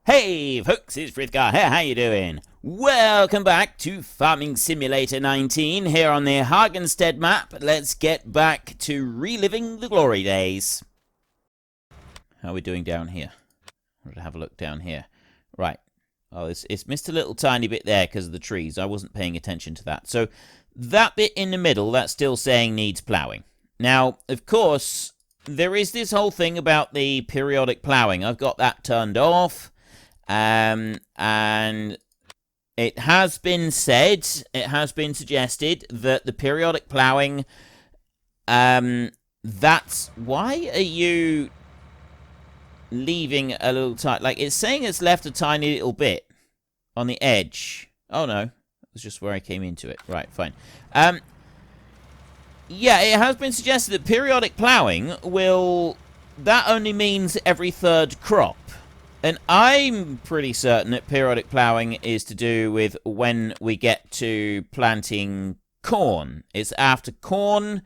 Hey folks, it's Frithgar here, how you doing? Welcome back to Farming Simulator 19 here on the Hagenstedt map. Let's get back to reliving the glory days. How are we doing down here? Let's have a look down here. Right. Oh, it's missed a little tiny bit there because of the trees. I wasn't paying attention to that. So that bit in the middle, that's still saying needs ploughing. Now, of course, there is this whole thing about the periodic ploughing. I've got that turned off. And it has been said, it has been suggested that the periodic ploughing, that's, why are you leaving a little tight, like it's saying it's left a tiny little bit on the edge. Oh no, it was just where I came into it. Right, fine. Yeah, it has been suggested that periodic ploughing that only means every third crop. And I'm pretty certain that periodic ploughing is to do with when we get to planting corn. It's after corn,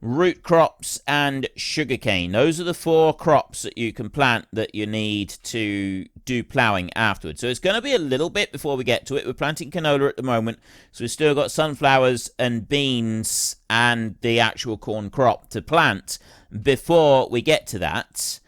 root crops, and sugarcane. Those are the 4 crops that you can plant that you need to do ploughing afterwards. So it's going to be a little bit before we get to it. We're planting canola at the moment, so we've still got sunflowers and beans and the actual corn crop to plant before we get to that.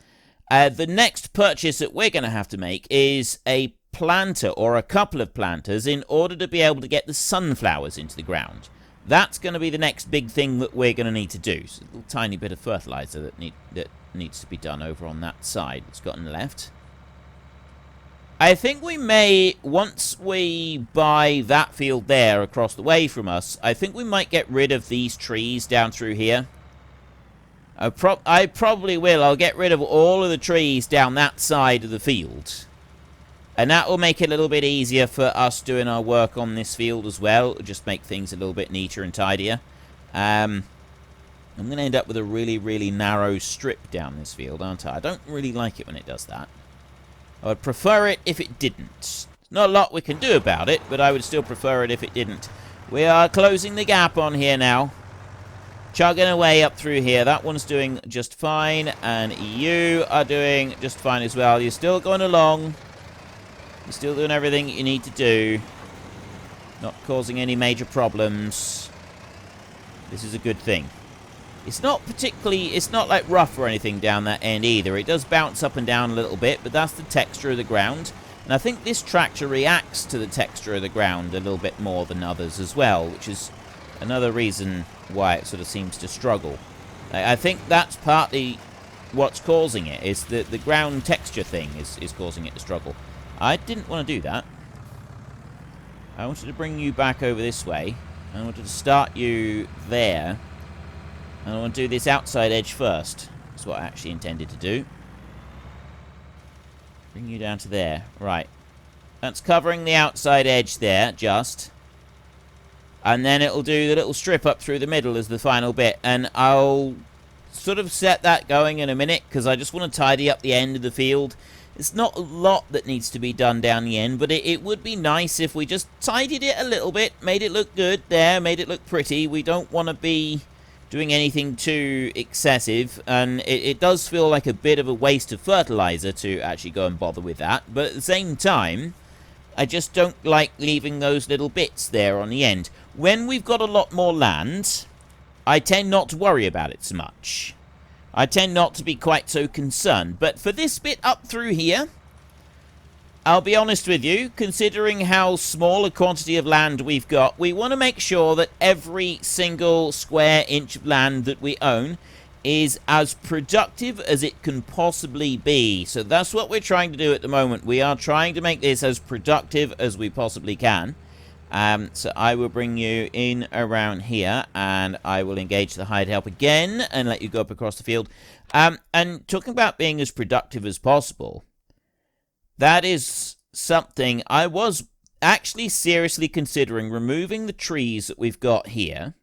The next purchase that we're going to have to make is a planter or a couple of planters in order to be able to get the sunflowers into the ground. That's going to be the next big thing that we're going to need to do. So a little tiny bit of fertilizer that needs to be done over on that side that's got on the left. I think we may, once we buy that field there across the way from us, I think we might get rid of these trees down through here. I probably will. I'll get rid of all of the trees down that side of the field. And that will make it a little bit easier for us doing our work on this field as well. It'll just make things a little bit neater and tidier. I'm going to end up with a really, really narrow strip down this field, aren't I? I don't really like it when it does that. I would prefer it if it didn't. Not a lot we can do about it, but I would still prefer it if it didn't. We are closing the gap on here now. Chugging away up through here. That one's doing just fine. And you are doing just fine as well. You're still going along. You're still doing everything you need to do. Not causing any major problems. This is a good thing. It's not like rough or anything down that end either. It does bounce up and down a little bit, but that's the texture of the ground. And I think this tractor reacts to the texture of the ground a little bit more than others as well, which is another reason why it sort of seems to struggle. I think that's partly what's causing it, is the ground texture thing is causing it to struggle. I didn't want to do that. I wanted to bring you back over this way. I wanted to start you there. And I want to do this outside edge first. That's what I actually intended to do. Bring you down to there. Right. That's covering the outside edge there, just. And then it'll do the little strip up through the middle as the final bit. And I'll sort of set that going in a minute, because I just want to tidy up the end of the field. It's not a lot that needs to be done down the end, but it would be nice if we just tidied it a little bit, made it look good there, made it look pretty. We don't want to be doing anything too excessive, and it does feel like a bit of a waste of fertilizer to actually go and bother with that. But at the same time, I just don't like leaving those little bits there on the end. When we've got a lot more land, I tend not to worry about it so much. I tend not to be quite so concerned. But for this bit up through here, I'll be honest with you, considering how small a quantity of land we've got, we want to make sure that every single square inch of land that we own is as productive as it can possibly be. So that's what we're trying to do at the moment. We are trying to make this as productive as we possibly can. So I will bring you in around here, and I will engage the hired help again and let you go up across the field. And talking about being as productive as possible, that is something I was actually seriously considering removing the trees that we've got here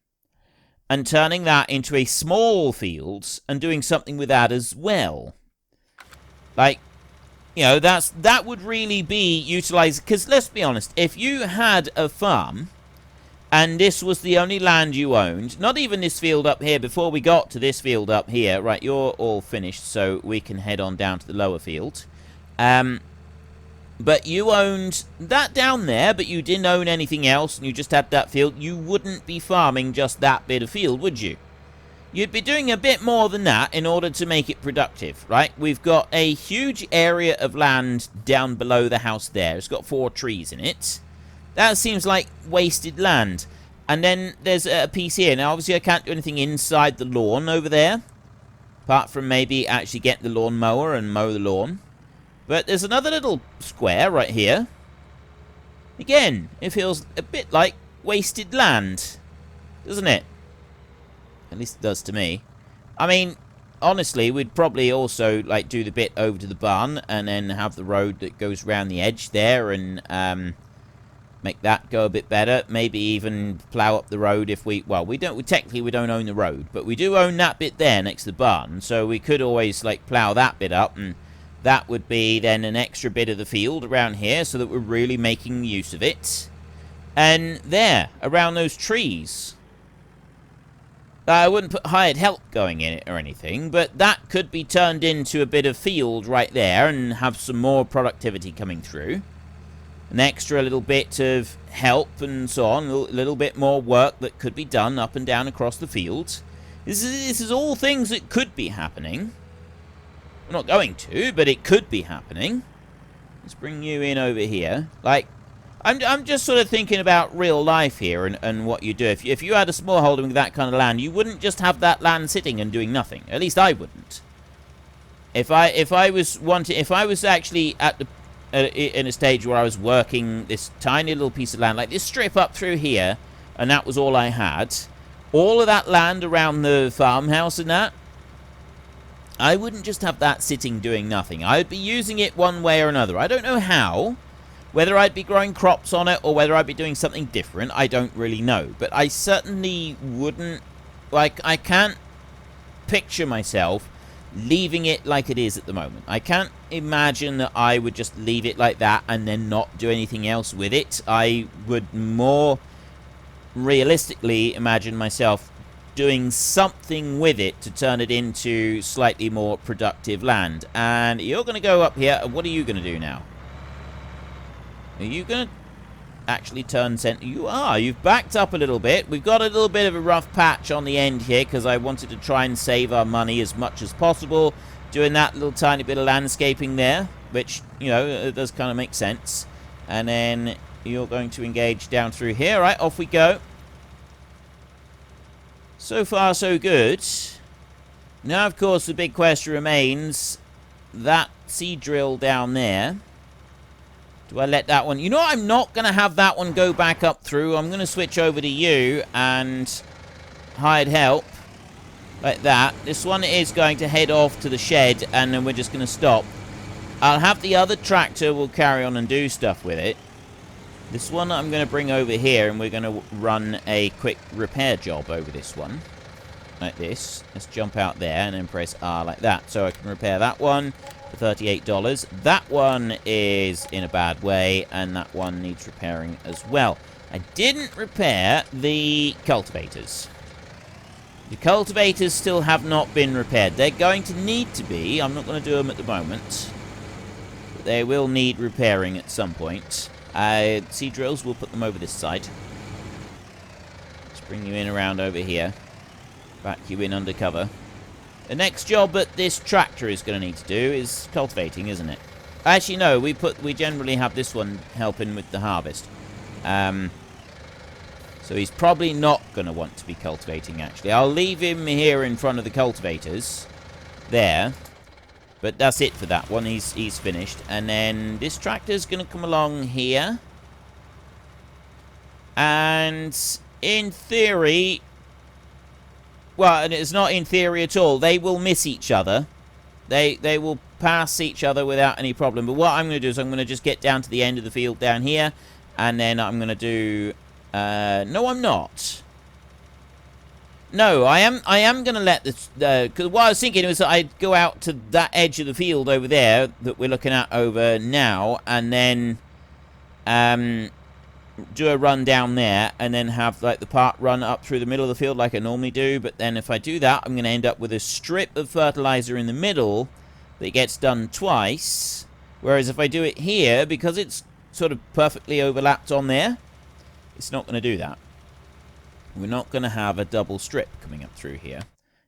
and turning that into a small field and doing something with that as well. Like, you know, that would really be utilized, because let's be honest, if you had a farm and this was the only land you owned, not even this field up here, before we got to this field up here, right, you're all finished, so we can head on down to the lower field. but you owned that down there, but you didn't own anything else, and you just had that field, you wouldn't be farming just that bit of field, would you? You'd be doing a bit more than that in order to make it productive, right? We've got a huge area of land down below the house there. It's got 4 trees in it. That seems like wasted land. And then there's a piece here. Now, obviously, I can't do anything inside the lawn over there, apart from maybe actually get the lawn mower and mow the lawn. But there's another little square right here. Again, it feels a bit like wasted land, doesn't it? At least it does to me. I mean, honestly, we'd probably also like do the bit over to the barn and then have the road that goes around the edge there and make that go a bit better. Maybe even plow up the road if we... Well, technically we don't own the road, but we do own that bit there next to the barn. So we could always like plow that bit up, and that would be then an extra bit of the field around here so that we're really making use of it. And there, around those trees... I wouldn't put hired help going in it or anything, but that could be turned into a bit of field right there and have some more productivity coming through. An extra little bit of help and so on, a little bit more work that could be done up and down across the field. This is all things that could be happening. We're not going to, but it could be happening. Let's bring you in over here. Like, I'm just sort of thinking about real life here and what you do. If you had a small holding with that kind of land, you wouldn't just have that land sitting and doing nothing. At least I wouldn't. If I was actually at the in a stage where I was working this tiny little piece of land, like this strip up through here, and that was all I had, all of that land around the farmhouse and that, I wouldn't just have that sitting doing nothing. I would be using it one way or another. I don't know how. Whether I'd be growing crops on it or whether I'd be doing something different, I don't really know. But I certainly wouldn't... Like, I can't picture myself leaving it like it is at the moment. I can't imagine that I would just leave it like that and then not do anything else with it. I would more realistically imagine myself doing something with it to turn it into slightly more productive land. And you're going to go up here. What are you going to do now? Are you going to actually turn center? You are. You've backed up a little bit. We've got a little bit of a rough patch on the end here because I wanted to try and save our money as much as possible. Doing that little tiny bit of landscaping there, which, you know, it does kind of make sense. And then you're going to engage down through here. Right, off we go. So far, so good. Now, of course, the big question remains that seed drill down there. Do I let that one... You know what? I'm not going to have that one go back up through. I'm going to switch over to you and hired help. Like that. This one is going to head off to the shed, and then we're just going to stop. I'll have the other tractor will carry on and do stuff with it. This one I'm going to bring over here, and we're going to run a quick repair job over this one. Like this. Let's jump out there and then press R like that. So I can repair that one. $38. That one is in a bad way, and that one needs repairing as well. I didn't repair the cultivators. The cultivators still have not been repaired. They're going to need to be. I'm not going to do them at the moment. But they will need repairing at some point. Seed drills, we'll put them over this side. Let's bring you in around over here. Back you in undercover. The next job that this tractor is going to need to do is cultivating, isn't it? Actually, no. We generally have this one helping with the harvest. So he's probably not going to want to be cultivating, actually. I'll leave him here in front of the cultivators. There. But that's it for that one. He's finished. And then this tractor's going to come along here. And in theory... Well, and it's not in theory at all. They will miss each other. They will pass each other without any problem. But what I'm going to do is I'm going to just get down to the end of the field down here. And then I'm going to do... no, I'm not. No, I am going to let this... Because what I was thinking was that I'd go out to that edge of the field over there that we're looking at over now. And then... do a run down there and then have like the part run up through the middle of the field like I normally do. But then if I do that, I'm going to end up with a strip of fertilizer in the middle that gets done twice. Whereas if I do it here, because it's sort of perfectly overlapped on there, it's not going to do that. We're not going to have a double strip coming up through here.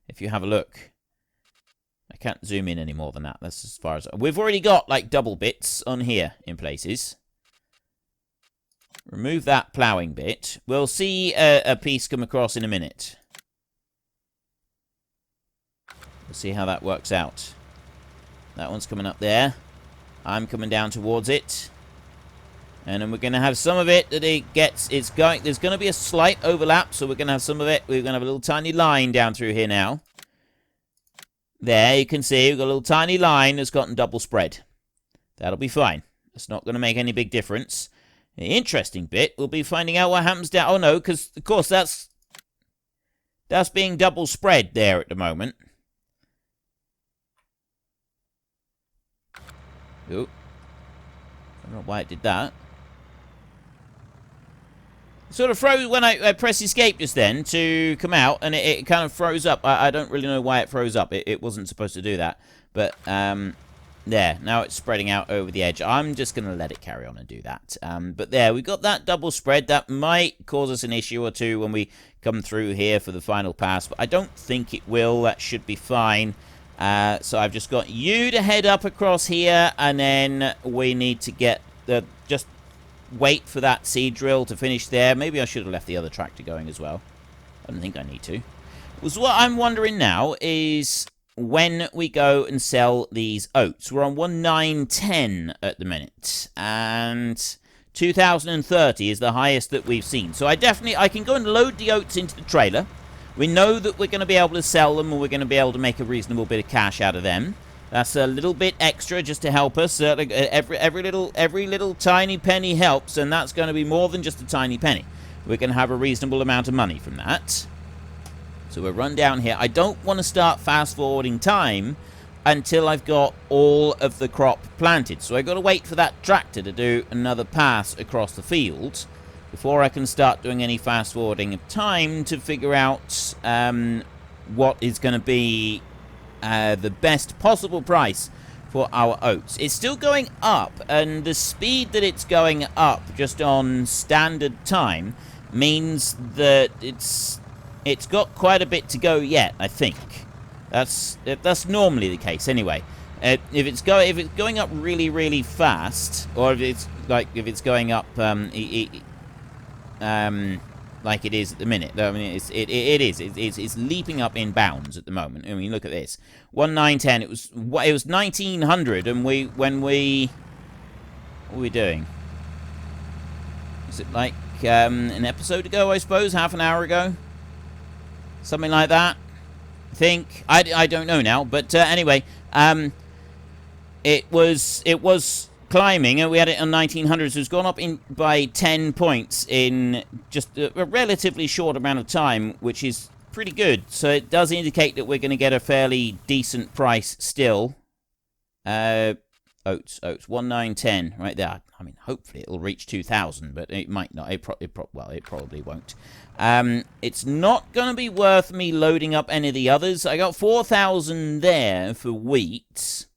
If you have a look, I can't zoom in any more than that. That's as far as... We've already got, like, double bits on here in places. Remove that ploughing bit. We'll see a piece come across in a minute. We'll see how that works out. That one's coming up there. I'm coming down towards it. And then we're going to have some of it that it gets... There's going to be a slight overlap, so we're going to have some of it. We're going to have a little tiny line down through here now. There, you can see we've got a little tiny line that's gotten double spread. That'll be fine. It's not going to make any big difference. The interesting bit will be finding out what happens down... Oh, no, because, of course, that's being double spread there at the moment. Ooh. I don't know why it did that. It sort of froze when I pressed escape just then to come out, and it kind of froze up. I don't really know why it froze up. It wasn't supposed to do that. But, there. Now it's spreading out over the edge. I'm just going to let it carry on and do that. But there, we've got that double spread. That might cause us an issue or two when we come through here for the final pass, but I don't think it will. That should be fine. So I've just got you to head up across here, and then we need to get the... Just wait for that seed drill to finish there. Maybe I should have left the other tractor going as well. I don't think I need to. So what I'm wondering now is when we go and sell these oats. We're on 1910 at the minute, and 2030 is the highest that we've seen. So I can go and load the oats into the trailer. We know that we're going to be able to sell them, and we're going to be able to make a reasonable bit of cash out of them. That's a little bit extra just to help us. Every little tiny penny helps, and that's going to be more than just a tiny penny. We're going to have a reasonable amount of money from that. So we'll run down here. I don't want to start fast-forwarding time until I've got all of the crop planted. So I've got to wait for that tractor to do another pass across the field before I can start doing any fast-forwarding of time to figure out what is going to be the best possible price for our oats. It's still going up, and the speed that it's going up just on standard time means that it's got quite a bit to go yet, I think. That's normally the case anyway. If it's going up really, really fast, or if it's going up like it is at the minute. I mean, it's leaping up in bounds at the moment. I mean, look at this. 1910. It was 1900, and what were we doing? Is it like an episode ago? I suppose half an hour ago. Something like that, I think. I don't know now, but anyway, it was climbing, and we had it on 1900, so it's gone up by 10 points in just a relatively short amount of time, which is pretty good. So it does indicate that we're going to get a fairly decent price still. Oats, 1910, right there. I mean, hopefully it'll reach 2,000, but it might not. It probably won't. It's not going to be worth me loading up any of the others. I got 4,000 there for wheat,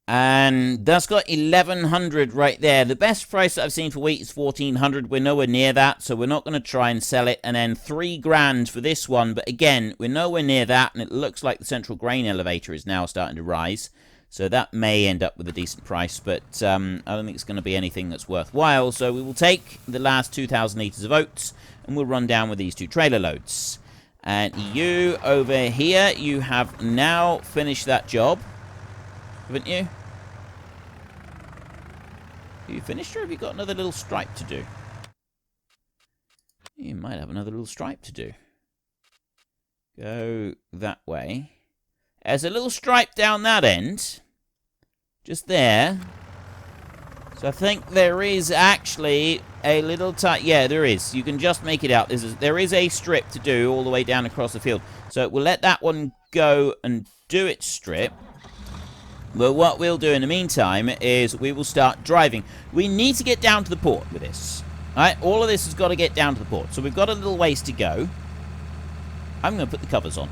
and that's got 1,100 right there. The best price that I've seen for wheat is 1,400. We're nowhere near that, so we're not going to try and sell it. And then 3 grand for this one, but again, we're nowhere near that, and it looks like the central grain elevator is now starting to rise. So that may end up with a decent price, but I don't think it's going to be anything that's worthwhile. So we will take the last 2,000 litres of oats, and we'll run down with these 2 trailer loads. And you, over here, you have now finished that job, haven't you? Have you finished, or have you got another little stripe to do? You might have another little stripe to do. Go that way. There's a little stripe down that end. Just there. So I think there is actually a little yeah, there is. You can just make it out. There is a strip to do all the way down across the field. So we'll let that one go and do its strip. But what we'll do in the meantime is we will start driving. We need to get down to the port with this. Alright, all of this has got to get down to the port. So we've got a little ways to go. I'm going to put the covers on.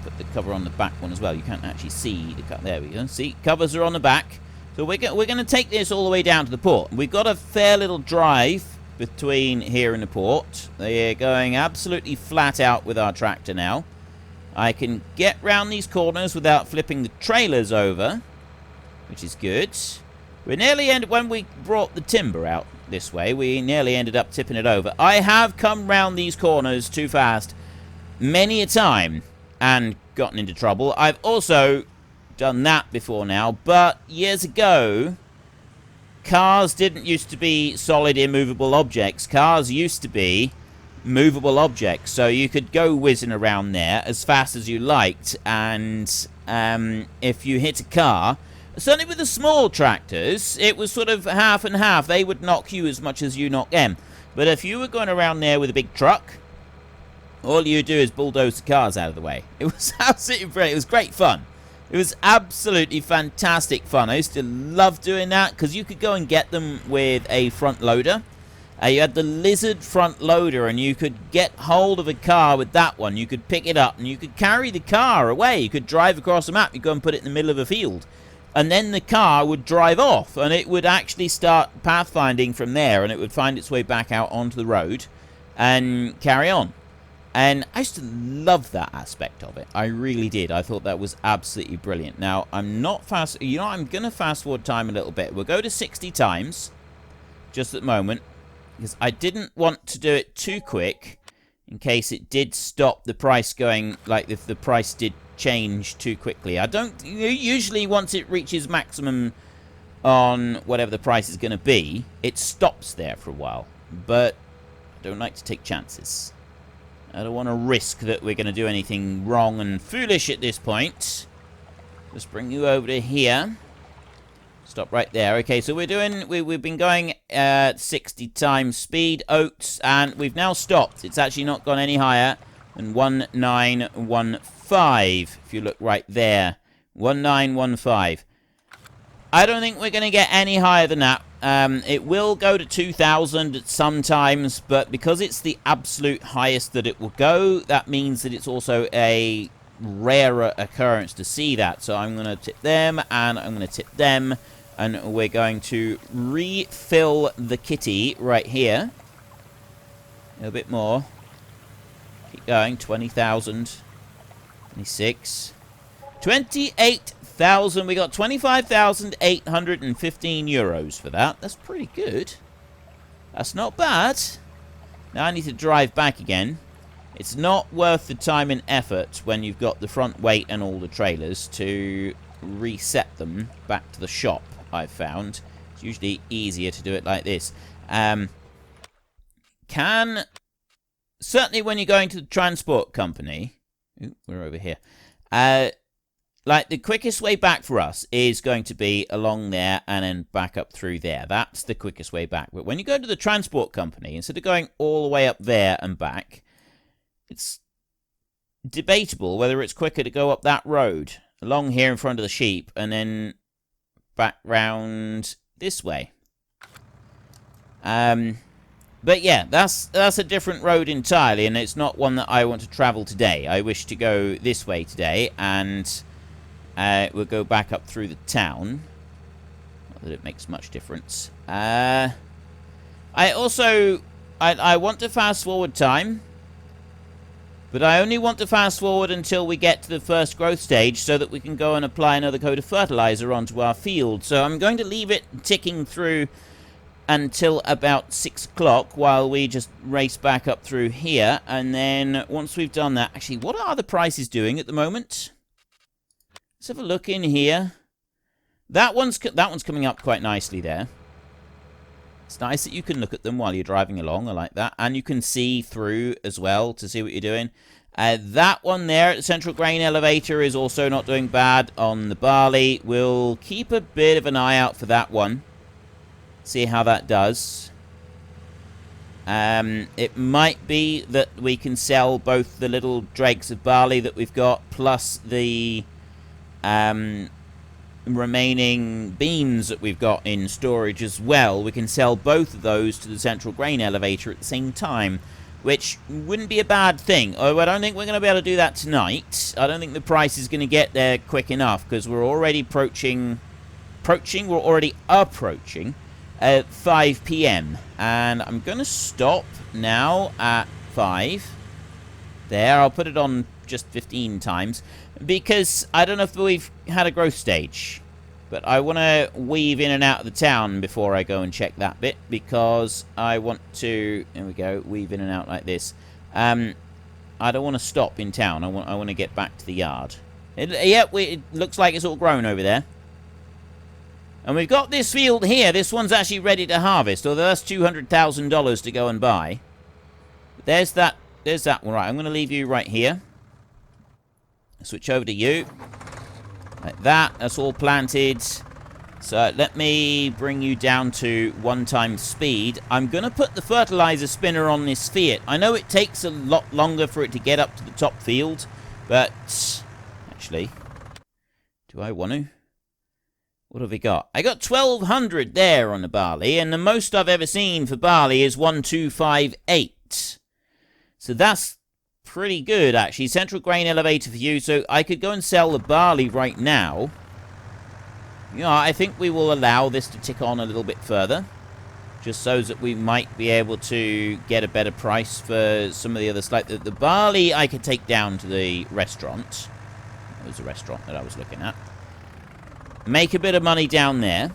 Put the cover on the back one as well. You can't actually see the cut. There we go. See, covers are on the back. So we're going to take this all the way down to the port. We've got a fair little drive between here and the port. They're going absolutely flat out with our tractor now. I can get round these corners without flipping the trailers over, which is good. We nearly ended, when we brought the timber out this way, we nearly ended up tipping it over. I have come round these corners too fast many a time and gotten into trouble. I've also done that before now, but years ago, cars didn't used to be solid immovable objects. Cars used to be movable objects, so you could go whizzing around there as fast as you liked, and if you hit a car, certainly with the small tractors, it was sort of half and half. They would knock you as much as you knock them. But if you were going around there with a big truck, all you do is bulldoze the cars out of the way. It was absolutely brilliant. It was great fun. It was absolutely fantastic fun. I used to love doing that because you could go and get them with a front loader. You had the Lizard front loader, and you could get hold of a car with that one. You could pick it up, and you could carry the car away. You could drive across the map. You go and put it in the middle of a field. And then the car would drive off, and it would actually start pathfinding from there, and it would find its way back out onto the road and carry on. And I used to love that aspect of it. I really did. I thought that was absolutely brilliant. Now, I'm not fast... You know, I'm going to fast forward time a little bit. We'll go to 60 times, just at the moment, because I didn't want to do it too quick in case it did stop the price going, like if the price did change too quickly. I don't... Usually, once it reaches maximum on whatever the price is going to be, it stops there for a while. But I don't like to take chances. I don't want to risk that we're going to do anything wrong and foolish at this point. Let's bring you over to here. Stop right there. Okay, so we're doing... We've been going at 60 times speed, oats, and we've now stopped. It's actually not gone any higher than 1915, if you look right there. 1915. I don't think we're going to get any higher than that. It will go to 2,000 at some times, but because it's the absolute highest that it will go, that means that it's also a rarer occurrence to see that. So I'm going to tip them, and I'm going to tip them, and we're going to refill the kitty right here. A little bit more. Keep going. 20,000. 26. 28,000. We got 25,815 euros for that. That's pretty good. That's not bad. Now I need to drive back again. It's not worth the time and effort when you've got the front weight and all the trailers to reset them back to the shop, I've found. It's usually easier to do it like this. Certainly when you're going to the transport company... Ooh, we're over here. Like, the quickest way back for us is going to be along there and then back up through there. That's the quickest way back. But when you go to the transport company, instead of going all the way up there and back, it's debatable whether it's quicker to go up that road, along here in front of the sheep, and then back round this way. But yeah, that's a different road entirely, and it's not one that I want to travel today. I wish to go this way today, and... we'll go back up through the town. Not that it makes much difference. I want to fast forward time. But I only want to fast forward until we get to the first growth stage so that we can go and apply another coat of fertilizer onto our field. So I'm going to leave it ticking through until about 6 o'clock while we just race back up through here. And then once we've done that... Actually, what are the prices doing at the moment? Let's have a look in here. That one's coming up quite nicely there. It's nice that you can look at them while you're driving along. I like that. And you can see through as well to see what you're doing. That one there at the central grain elevator is also not doing bad on the barley. We'll keep a bit of an eye out for that one. See how that does. It might be that we can sell both the little dregs of barley that we've got plus the... remaining beans that we've got in storage as well. We can sell both of those to the central grain elevator at the same time, which wouldn't be a bad thing. Oh, I don't think we're going to be able to do that tonight. I don't think the price is going to get there quick enough because we're already approaching approaching. We're already approaching 5 p.m. And I'm going to stop now at 5. There, I'll put it on just 15 times. Because I don't know if we've had a growth stage. But I want to weave in and out of the town before I go and check that bit. Because I want to... There we go. Weave in and out like this. I don't want to stop in town. I want to get back to the yard. It looks like it's all grown over there. And we've got this field here. This one's actually ready to harvest. Although that's $200,000 to go and buy. But there's that one. Right, I'm going to leave you right here. Switch over to you. Like that. That's all planted. So let me bring you down to 1x speed. I'm going to put the fertilizer spinner on this Fiat. I know it takes a lot longer for it to get up to the top field. But actually, do I want to? What have we got? I got 1,200 there on the barley, and the most I've ever seen for barley is 1,258. So that's pretty good, actually. Central grain elevator for you, so I could go and sell the barley right now. Yeah, I think we will allow this to tick on a little bit further, just so that we might be able to get a better price for some of the others. Like the barley I could take down to the restaurant. It was a restaurant that I was looking at. Make a bit of money down there.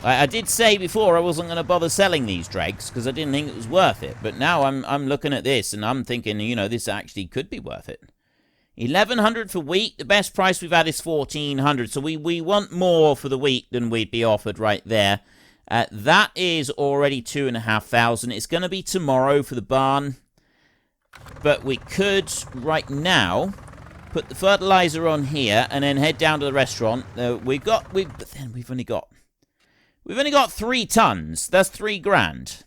I did say before I wasn't going to bother selling these dregs because I didn't think it was worth it. But now I'm looking at this and I'm thinking, you know, this actually could be worth it. 1,100 for wheat. The best price we've had is 1,400. So we want more for the wheat than we'd be offered right there. That is already 2,500. It's going to be tomorrow for the barn. But we could right now put the fertilizer on here and then head down to the restaurant. We've only got 3 tons. That's 3 grand.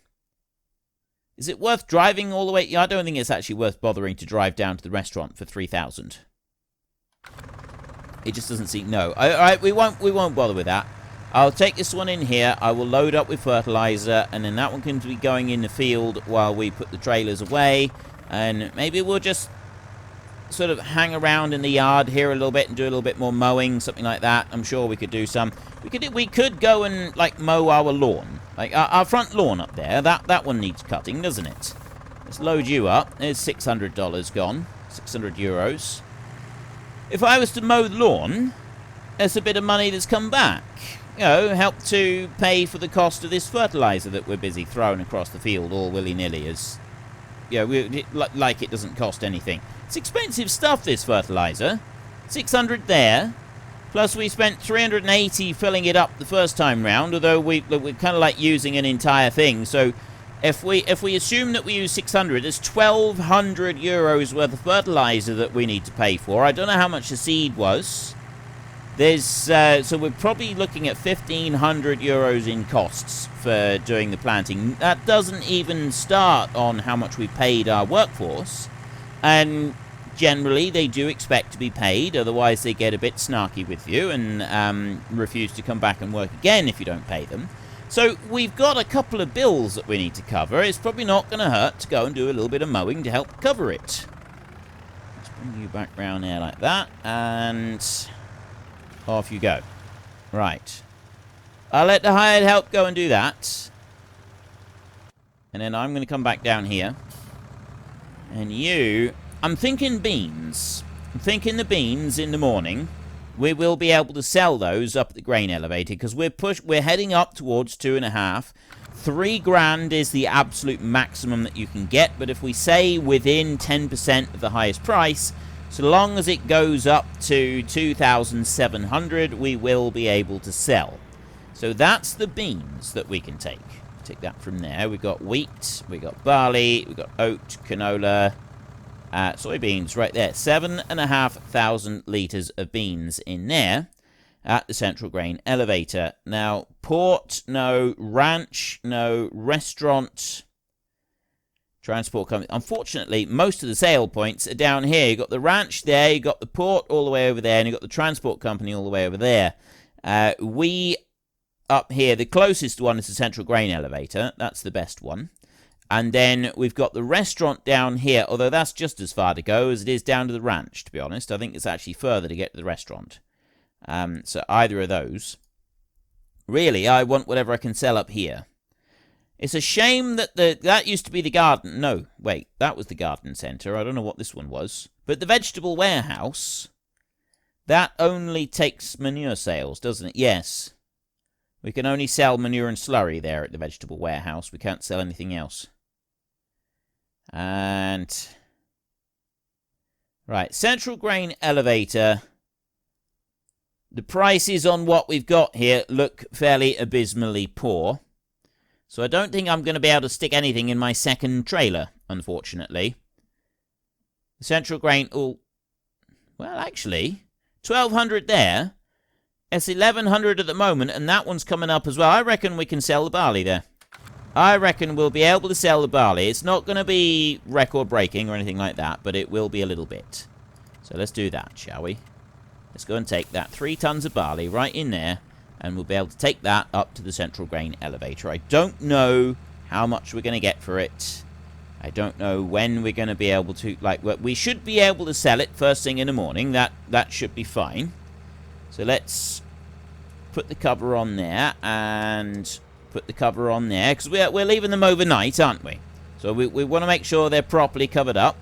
Is it worth driving all the way? Yeah, I don't think it's actually worth bothering to drive down to the restaurant for 3,000. It just doesn't seem... No. All right, we won't bother with that. I'll take this one in here. I will load up with fertilizer, and then that one can be going in the field while we put the trailers away. And maybe we'll just sort of hang around in the yard here a little bit and do a little bit more mowing, something like that. I'm sure we could do some. We could go and like mow our lawn, like our front lawn up there. That one needs cutting, doesn't it? Let's load you up. There's $600 gone, 600 euros. If I was to mow the lawn, there's a bit of money that's come back. You know, help to pay for the cost of this fertilizer that we're busy throwing across the field all willy-nilly, as you know, like it doesn't cost anything. It's expensive stuff, this fertilizer. 600 there. Plus we spent 380 filling it up the first time round, although we're kind of like using an entire thing. So if we assume that we use 600, there's 1,200 euros worth of fertilizer that we need to pay for. I don't know how much the seed was. There's so we're probably looking at 1,500 euros in costs for doing the planting. That doesn't even start on how much we paid our workforce. And generally, they do expect to be paid, otherwise they get a bit snarky with you and refuse to come back and work again if you don't pay them. So we've got a couple of bills that we need to cover. It's probably not going to hurt to go and do a little bit of mowing to help cover it. Let's bring you back round there like that, and off you go. Right. I'll let the hired help go and do that. And then I'm going to come back down here. And you... I'm thinking beans. I'm thinking the beans in the morning. We will be able to sell those up at the grain elevator because we're heading up towards 2.5. 3 grand is the absolute maximum that you can get, but if we say within 10% of the highest price, so long as it goes up to 2,700, we will be able to sell. So that's the beans that we can take. Take that from there. We've got wheat, we've got barley, we've got oat, canola, soybeans right there. 7,500 litres of beans in there at the central grain elevator. Now, port, no. Ranch, no. Restaurant, transport company. Unfortunately, most of the sale points are down here. You've got the ranch there, you've got the port all the way over there, and you've got the transport company all the way over there. We up here, the closest one is the central grain elevator. That's the best one. And then we've got the restaurant down here, although that's just as far to go as it is down to the ranch, to be honest. I think it's actually further to get to the restaurant. So either of those. Really, I want whatever I can sell up here. It's a shame that that used to be the garden. No, wait, that was the garden centre. I don't know what this one was. But the vegetable warehouse, that only takes manure sales, doesn't it? Yes. We can only sell manure and slurry there at the vegetable warehouse. We can't sell anything else. And... right, central grain elevator. The prices on what we've got here look fairly abysmally poor. So I don't think I'm going to be able to stick anything in my second trailer, unfortunately. The central grain... oh, well, actually, 1,200 there. It's 1,100 at the moment, and that one's coming up as well. I reckon we can sell the barley there. I reckon we'll be able to sell the barley. It's not going to be record-breaking or anything like that, but it will be a little bit. So let's do that, shall we? Let's go and take that 3 tons of barley right in there, and we'll be able to take that up to the central grain elevator. I don't know how much we're going to get for it. I don't know when we're going to be able to... like, we should be able to sell it first thing in the morning. That should be fine. So let's put the cover on there, and put the cover on there, because we're leaving them overnight, aren't we? So we want to make sure they're properly covered up.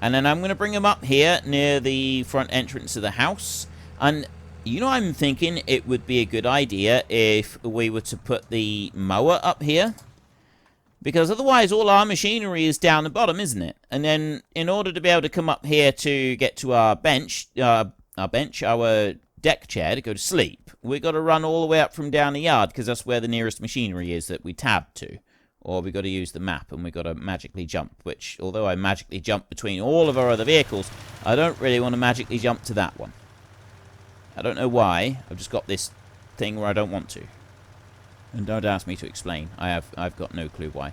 And then I'm going to bring them up here near the front entrance of the house. And... you know, I'm thinking it would be a good idea if we were to put the mower up here. Because otherwise all our machinery is down the bottom, isn't it? And then in order to be able to come up here to get to our bench, our deck chair to go to sleep, we've got to run all the way up from down the yard, because that's where the nearest machinery is that we tab to. Or we've got to use the map, and we've got to magically jump, which, although I magically jump between all of our other vehicles, I don't really want to magically jump to that one. I don't know why. I've just got this thing where I don't want to. And don't ask me to explain. I've got no clue why.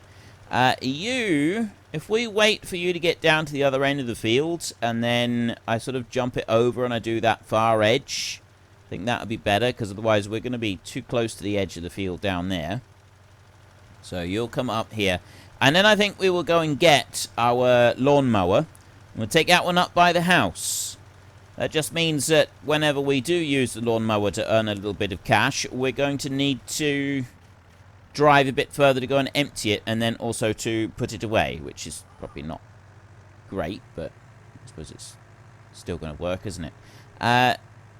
If we wait for you to get down to the other end of the field, and then I sort of jump it over and I do that far edge, I think that would be better, because otherwise we're going to be too close to the edge of the field down there. So you'll come up here. And then I think we will go and get our lawnmower. We'll take that one up by the house. That just means that whenever we do use the lawnmower to earn a little bit of cash, we're going to need to drive a bit further to go and empty it, and then also to put it away, which is probably not great, but I suppose it's still going to work, isn't it?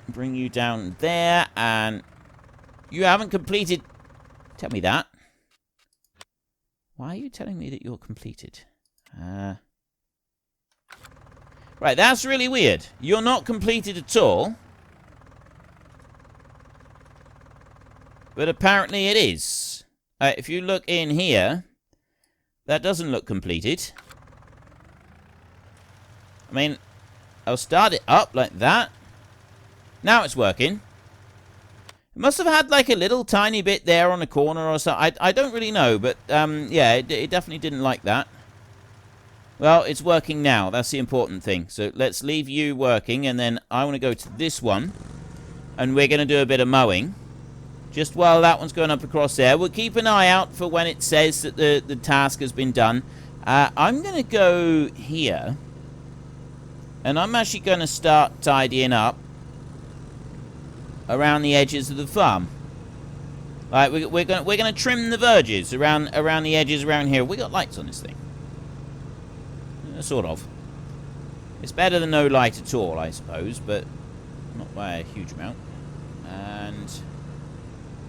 Bring you down there, and you haven't completed... tell me that. Why are you telling me that you're completed? Right, that's really weird. You're not completed at all. But apparently it is. If you look in here, that doesn't look completed. I mean, I'll start it up like that. Now it's working. It must have had like a little tiny bit there on the corner or something. I don't really know, but yeah, it definitely didn't like that. Well, it's working now. That's the important thing. So let's leave you working, and then I want to go to this one, and we're going to do a bit of mowing. Just while that one's going up across there, we'll keep an eye out for when it says that the task has been done. I'm going to go here, and I'm actually going to start tidying up around the edges of the farm. Right, we're going to trim the verges around the edges around here. We got lights on this thing. Sort of. It's better than no light at all, I suppose, but not by a huge amount. And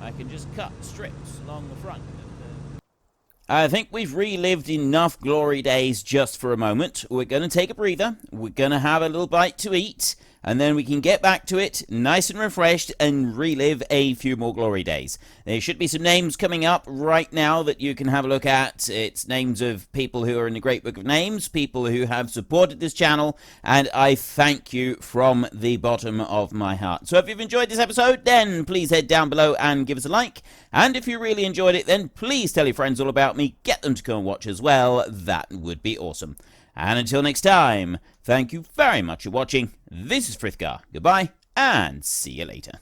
I can just cut strips along the front. I think we've relived enough glory days just for a moment. We're going to take a breather. We're going to have a little bite to eat. And then we can get back to it, nice and refreshed, and relive a few more glory days. There should be some names coming up right now that you can have a look at. It's names of people who are in the Great Book of Names, people who have supported this channel, and I thank you from the bottom of my heart. So if you've enjoyed this episode, then please head down below and give us a like. And if you really enjoyed it, then please tell your friends all about me. Get them to come and watch as well. That would be awesome. And until next time, thank you very much for watching. This is Frithgar. Goodbye, and see you later.